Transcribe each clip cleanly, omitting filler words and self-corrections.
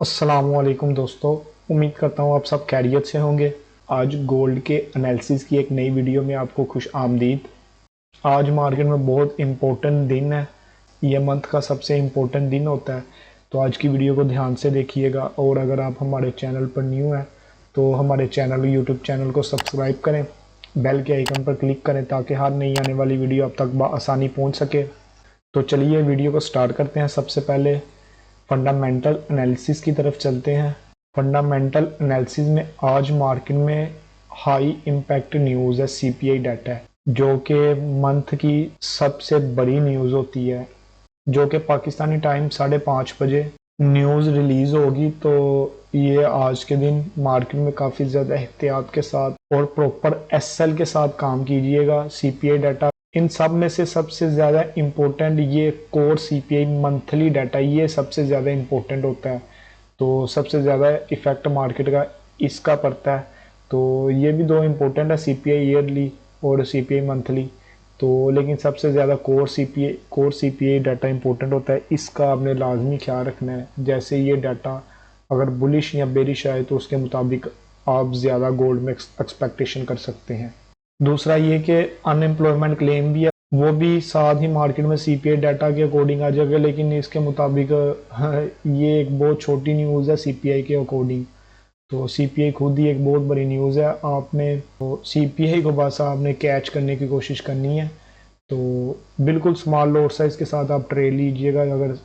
अस्सलामुअलैकुम दोस्तों, उम्मीद करता हूँ आप सब खैरियत से होंगे। आज गोल्ड के एनालिसिस की एक नई वीडियो में आपको खुश आमदीद। आज मार्केट में बहुत इम्पोर्टेंट दिन है, ये मंथ का सबसे इम्पोर्टेंट दिन होता है। तो आज की वीडियो को ध्यान से देखिएगा और अगर आप हमारे चैनल पर न्यू हैं तो हमारे चैनल यूट्यूब चैनल को सब्सक्राइब करें, बेल के आइकन पर क्लिक करें ताकि हर नई आने वाली वीडियो आप तक आसानी पहुँच सके। तो चलिए वीडियो को स्टार्ट करते हैं। सबसे पहले फंडामेंटल एनालिसिस की तरफ चलते हैं। फंडामेंटल एनालिसिस में आज मार्केट में हाई इम्पैक्ट न्यूज़ है, सीपीआई डाटा है जो कि मंथ की सबसे बड़ी न्यूज़ होती है, जो कि पाकिस्तानी टाइम 5:30 बजे न्यूज़ रिलीज़ होगी। तो ये आज के दिन मार्केट में काफ़ी ज़्यादा एहतियात के साथ और प्रॉपर एसएल के साथ काम कीजिएगा। सीपीआई डाटा इन सब में से सबसे ज़्यादा इम्पोर्टेंट ये कोर सीपीआई मंथली डाटा, ये सबसे ज़्यादा इम्पोर्टेंट होता है। तो सबसे ज़्यादा इफ़ेक्ट मार्केट का इसका पड़ता है। तो ये भी दो इम्पोर्टेंट है, सीपीआई ईयरली और सीपीआई मंथली। तो लेकिन सबसे ज़्यादा कोर सीपीआई डाटा इम्पोर्टेंट होता है, इसका आपने लाजमी ख्याल रखना है। जैसे ये डाटा अगर बुलिश या बेरिश आए तो उसके मुताबिक आप ज़्यादा गोल्ड में एक्सपेक्टेशन कर सकते हैं। दूसरा ये कि अनएम्प्लॉयमेंट क्लेम भी है, वो भी साथ ही मार्केट में सीपीआई डाटा के अकॉर्डिंग आ जाएगा, लेकिन इसके मुताबिक ये एक बहुत छोटी न्यूज़ है सीपीआई के अकॉर्डिंग। तो सीपीआई खुद ही एक बहुत बड़ी न्यूज़ है। आपने तो सीपीआई को बस आपने कैच करने की कोशिश करनी है। तो बिल्कुल स्मॉल लॉट साइज के साथ आप ट्रेड लीजिएगा अगर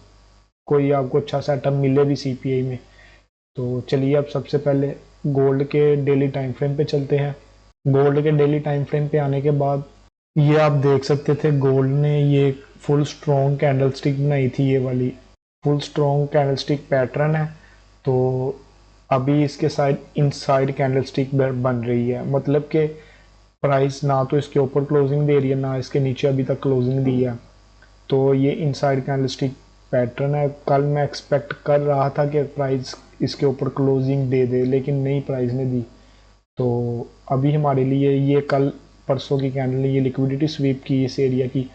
कोई आपको अच्छा सेटअप मिले भी सीपीआई में। तो चलिए अब सबसे पहले गोल्ड के डेली टाइम फ्रेम पे चलते हैं। गोल्ड के डेली टाइम फ्रेम पे आने के बाद ये आप देख सकते थे गोल्ड ने ये फुल स्ट्रॉन्ग कैंडल स्टिक बनाई थी, ये वाली full strong candle stick pattern है। तो अभी इसके साइड इनसाइड कैंडल स्टिक बन रही है, मतलब कि प्राइस ना तो इसके ऊपर क्लोजिंग दे रही है ना इसके नीचे अभी तक क्लोजिंग दी है। तो ये इनसाइड कैंडल स्टिक पैटर्न है। कल मैं एक्सपेक्ट कर रहा था कि प्राइस इसके ऊपर क्लोजिंग दे दे, लेकिन नहीं प्राइस ने दी। तो अभी हमारे लिए ये कल परसों की कैंडल ने ये लिक्विडिटी स्वीप की इस एरिया की।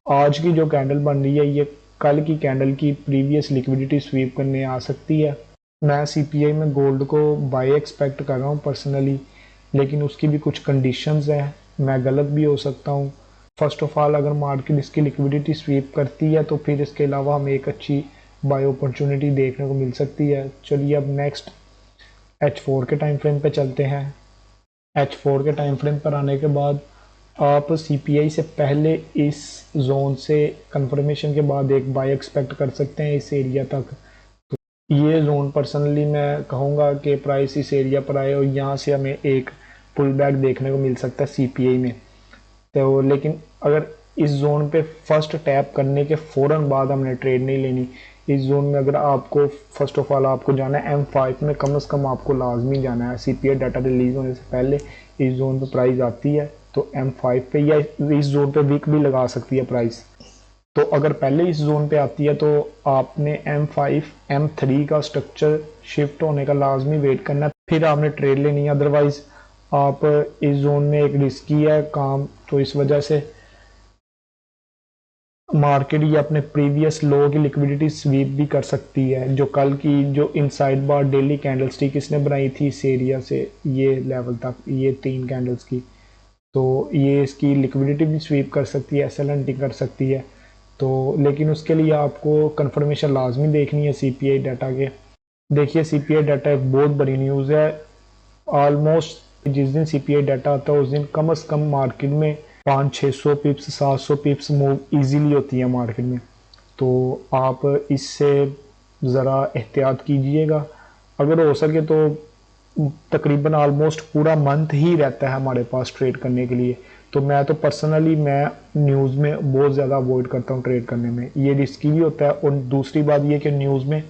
आज की जो कैंडल बन रही है ये कल की कैंडल की प्रीवियस लिक्विडिटी स्वीप करने आ सकती है। मैं सीपीआई में गोल्ड को बाय एक्सपेक्ट कर रहा हूँ पर्सनली, लेकिन उसकी भी कुछ कंडीशंस हैं, मैं गलत भी हो सकता हूँ। फर्स्ट ऑफ ऑल अगर मार्केट इसकी लिक्विडिटी स्वीप करती है तो फिर इसके अलावा हमें एक अच्छी बाय अपॉर्चुनिटी देखने को मिल सकती है। चलिए अब नेक्स्ट H4 के टाइम फ्रेम पे चलते हैं। H4 के टाइम फ्रेम पर आने के बाद आप सीपीआई से पहले इस जोन से कंफर्मेशन के बाद एक बाय एक्सपेक्ट कर सकते हैं इस एरिया तक। तो ये जोन पर्सनली मैं कहूँगा कि प्राइस इस एरिया पर आए और यहाँ से हमें एक पुल बैक देखने को मिल सकता है सीपीआई में। तो लेकिन अगर इस जोन पे फर्स्ट टैप करने के फ़ौरन बाद हमने ट्रेड नहीं लेनी। इस जोन में अगर आपको फर्स्ट ऑफ ऑल आपको जाना है M5 में, कम से कम आपको लाजमी जाना है। सीपीआई डाटा रिलीज होने से पहले इस जोन पे प्राइस आती है तो M5 पे या इस जोन पे वीक भी लगा सकती है प्राइस। तो अगर पहले इस जोन पे आती है तो आपने M5 M3 का स्ट्रक्चर शिफ्ट होने का लाजमी वेट करना है, फिर आपने ट्रेड लेनी है। अदरवाइज आप इस जोन में एक रिस्की है काम, तो इस वजह से मार्केट ये अपने प्रीवियस लो की लिक्विडिटी स्वीप भी कर सकती है। जो कल की जो इनसाइड बार डेली कैंडल स्टिक इसने बनाई थी इस एरिया से ये लेवल तक, ये 3 कैंडल्स की, तो ये इसकी लिक्विडिटी भी स्वीप कर सकती है, एसएल हंटिंग कर सकती है। तो लेकिन उसके लिए आपको कंफर्मेशन लाजमी देखनी है सीपीआई डाटा के। देखिए सीपीआई डाटा एक बहुत बड़ी न्यूज़ है। ऑलमोस्ट जिस दिन सीपीआई डाटा आता है उस दिन कम से कम मार्केट में 500-600 पिप्स 700 पिप्स मूव इजीली होती है मार्केट में। तो आप इससे ज़रा एहतियात कीजिएगा। अगर हो सके तो तकरीबन ऑलमोस्ट पूरा मंथ ही रहता है हमारे पास ट्रेड करने के लिए। तो मैं तो पर्सनली मैं न्यूज़ में बहुत ज़्यादा अवॉइड करता हूँ ट्रेड करने में, ये रिस्की भी होता है। और दूसरी बात ये कि न्यूज़ में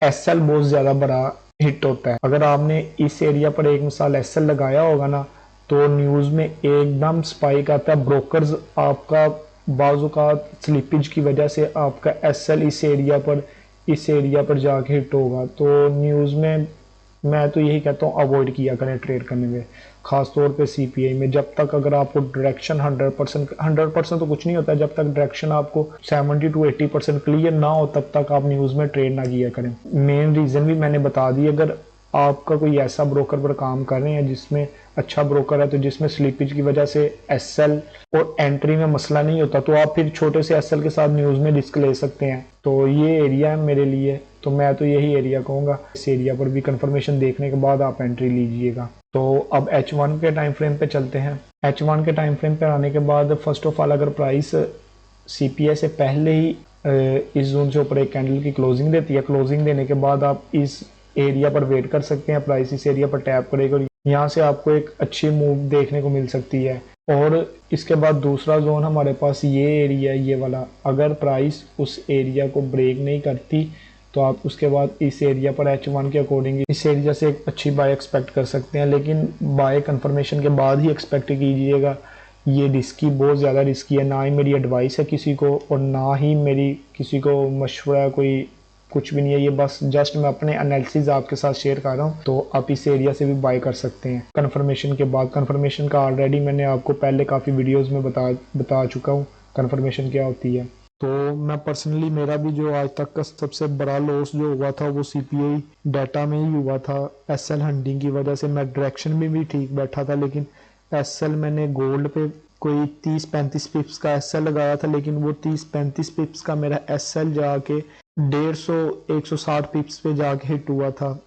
एसएल बहुत ज़्यादा बड़ा हिट होता है। अगर आपने इस एरिया पर एक मिसाल एसएल लगाया होगा ना तो न्यूज़ में एकदम स्पाइक आता है। ब्रोकर्स आपका बाज़ औक़ात स्लिपेज की वजह से आपका एसएल इस एरिया पर जाके हिट होगा। तो न्यूज़ में मैं तो यही कहता हूँ अवॉइड किया करें ट्रेड करने में। खास तौर पे सीपीआई में। जब तक अगर आपको डायरेक्शन 100% तो कुछ नहीं होता है, जब तक डायरेक्शन आपको 70 to 80% क्लियर ना हो तब तक आप न्यूज़ में ट्रेड ना किया करें। मेन रीज़न भी मैंने बता दी। अगर आपका कोई ऐसा ब्रोकर पर काम कर रहे हैं जिसमें अच्छा ब्रोकर है, तो जिसमें स्लीपेज की वजह से एसएल और एंट्री में मसला नहीं होता, तो आप फिर छोटे से एसएल के साथ न्यूज़ में रिस्क ले सकते हैं। तो ये एरिया है मेरे लिए, तो मैं तो यही एरिया कहूँगा। इस एरिया पर भी कंफर्मेशन देखने के बाद आप एंट्री लीजिएगा। तो अब H1 के टाइम फ्रेम पे चलते हैं। H1 के टाइम फ्रेम पे आने के बाद फर्स्ट ऑफ ऑल अगर प्राइस सीपीआई से पहले ही इस जोन से ऊपर एक कैंडल की क्लोजिंग देती है, क्लोजिंग देने के बाद आप इस एरिया पर वेट कर सकते हैं। प्राइस इस एरिया पर टैप करेगा और यहाँ से आपको एक अच्छी मूव देखने को मिल सकती है। और इसके बाद दूसरा जोन हमारे पास ये एरिया है, ये वाला। अगर प्राइस उस एरिया को ब्रेक नहीं करती तो आप उसके बाद इस एरिया पर H1 के अकॉर्डिंग इस एरिया से एक अच्छी बाय एक्सपेक्ट कर सकते हैं, लेकिन बाय कंफर्मेशन के बाद ही एक्सपेक्ट कीजिएगा। ये रिस्की, बहुत ज़्यादा रिस्की है। ना ही मेरी एडवाइस है किसी को और ना ही मेरी किसी को मशवरा, कोई कुछ भी नहीं है। ये बस जस्ट मैं अपने एनालिसिस आपके साथ शेयर कर रहा हूँ। तो आप इस एरिया से भी बाय कर सकते हैं कंफर्मेशन के बाद। कंफर्मेशन का ऑलरेडी मैंने आपको पहले काफ़ी वीडियोस में बता चुका हूँ कंफर्मेशन क्या होती है। तो मैं पर्सनली, मेरा भी जो आज तक का सबसे बड़ा लॉस जो हुआ था वो सीपीआई डाटा में ही हुआ था। एसएल हंटिंग की वजह से मैं डायरेक्शन में भी ठीक बैठा था, लेकिन एसएल मैंने गोल्ड पे कोई 30-35 पिप्स का एसएल लगाया था, लेकिन वो 30-35 पिप्स का मेरा एसएल जाके 150-160 पिप्स पे जाके हिट हुआ था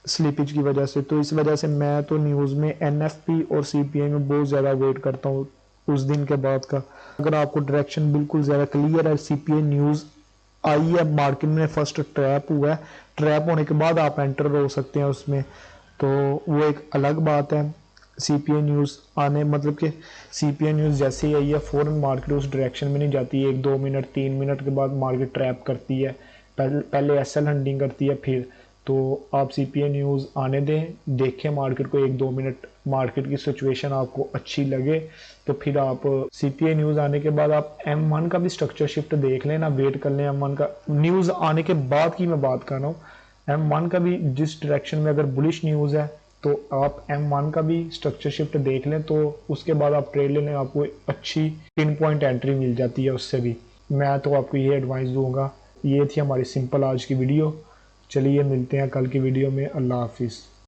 स्लीपेज की वजह से। तो इस वजह से मैं तो न्यूज़ में एनएफपी और सीपीआई में बहुत ज़्यादा वेट करता हूँ उस दिन के बाद का। अगर आपको डायरेक्शन बिल्कुल ज़्यादा क्लियर है, सीपीआई न्यूज़ आई है, मार्केट में फर्स्ट ट्रैप हुआ है, ट्रैप होने के बाद आप एंटर हो सकते हैं उसमें, तो वो एक अलग बात है। सीपीआई न्यूज़ आने मतलब कि सीपीआई न्यूज़ जैसे ही आई है फ़ौरन मार्केट उस डायरेक्शन में नहीं जाती है। 1-2 मिनट 3 मिनट के बाद मार्केट ट्रैप करती है, पहले एसएल हंटिंग करती है फिर। तो आप सीपीआई न्यूज़ आने दें, देखें मार्केट को 1-2 मिनट, मार्केट की सिचुएशन आपको अच्छी लगे तो फिर आप सीपीआई न्यूज़ आने के बाद आप M1 का भी स्ट्रक्चर शिफ्ट देख लेना, वेट कर लें। M1 का न्यूज़ आने के बाद की मैं बात कर रहा हूँ। M1 का भी जिस डायरेक्शन में अगर बुलिश न्यूज़ है तो आप M1 का भी स्ट्रक्चर शिफ्ट देख लें, तो उसके बाद आप ट्रेड ले लें, आपको अच्छी पिन पॉइंट एंट्री मिल जाती है उससे भी। मैं तो आपको ये एडवाइस दूंगा। ये थी हमारी सिंपल आज की वीडियो। चलिए मिलते हैं कल की वीडियो में। अल्लाह हाफिज़।